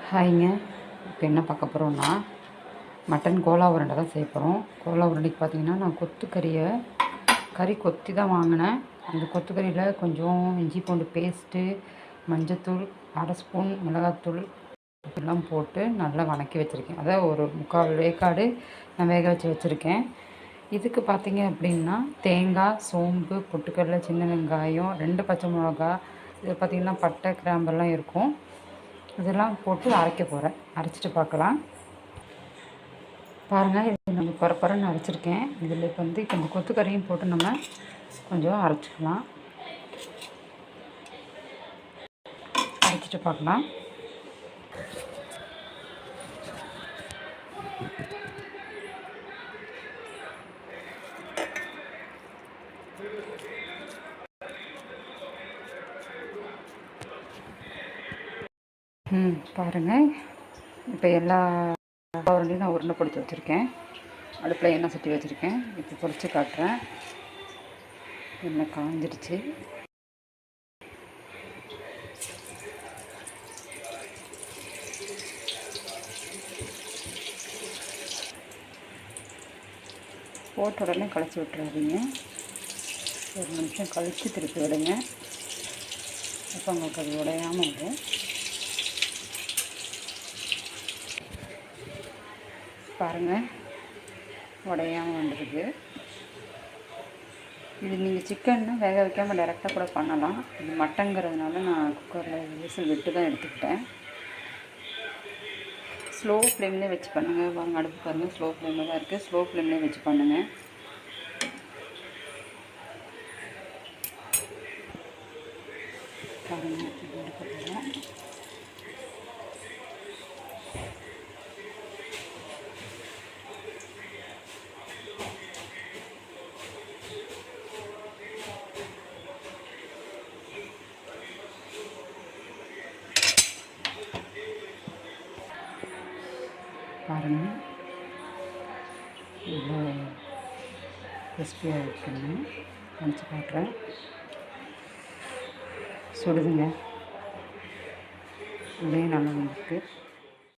ஹாய்ங்க. இப்போ என்ன பார்க்க போகிறோன்னா மட்டன் கோலா உருண்டை தான் செய்ய போகிறோம். கோலா உருண்டைக்கு பார்த்திங்கன்னா நான் கறி கொத்தி தான் வாங்கினேன். அந்த கொத்துக்கறியில் கொஞ்சம் இஞ்சி பூண்டு பேஸ்ட்டு, மஞ்சத்தூள், 1/2 ஸ்பூன் மிளகாத்தூள் எல்லாம் போட்டு நல்லா வதக்கி வச்சுருக்கேன். அதாவது ஒரு 3/4 வேக்காடு நான் வேக வச்சுருக்கேன். இதுக்கு பார்த்திங்க அப்படின்னா தேங்காய், சோம்பு, பொட்டுக்கடலை, சின்ன வெங்காயம், 2 பச்சை மிளகா, இது பார்த்திங்கன்னா பட்டை, கிராம்பெல்லாம் இருக்கும். இதெல்லாம் போட்டு அரைக்க போகிறேன். அரைச்சிட்டு பார்க்கலாம். பாருங்கள், இது நம்ம பரப்பரன்னு அரைச்சிருக்கேன். இதில் இப்போ இந்த கொத்துக்கறியும் போட்டு நம்ம கொஞ்சம் அரைச்சிக்கலாம். அரைச்சிட்டு பார்க்கலாம். பாருங்கள், இப்போ எல்லா உருண்டையும் நான் உருண்டை பிடிச்சி வச்சுருக்கேன். அடுப்பில் எண்ணெய் சட்டி வச்சுருக்கேன். இப்போ பொரித்து காட்டுறேன். எண்ணெய் காஞ்சிடுச்சு. போட்ட உடனே கழிச்சி விட்டுறாதீங்க. ஒரு நிமிஷம் கழித்து திருப்பி விடுங்க. அப்போ உங்களுக்கு அது உடையாமல் வரும். பாருங்கள், உடையாமல் வந்துடுது. இது நீங்கள் சிக்கன்னா வேக வைக்காமல் டைரெக்டாக கூட பண்ணலாம். இது மட்டங்கிறதுனால நான் குக்கரில் விசில் விட்டு தான் எடுத்துக்கிட்டேன். ஸ்லோ ஃப்ளேம்லேயே வச்சு பண்ணுங்கள். வாங்க, அடுப்பு பாருங்கள், ஸ்லோ ஃப்ளேமில் தான் இருக்குது. ஸ்லோ ஃப்ளேம்லேயே வச்சு பண்ணுங்கள். பாருங்கள், இது எடுக்க போகிறோம். பாருங்கள், இவ்வளோ கிறிஸ்பியாக இருக்குன்னு நினச்சி காட்டுறேன். சுடுதுங்க, அப்படியே நல்லா வந்துருக்கு.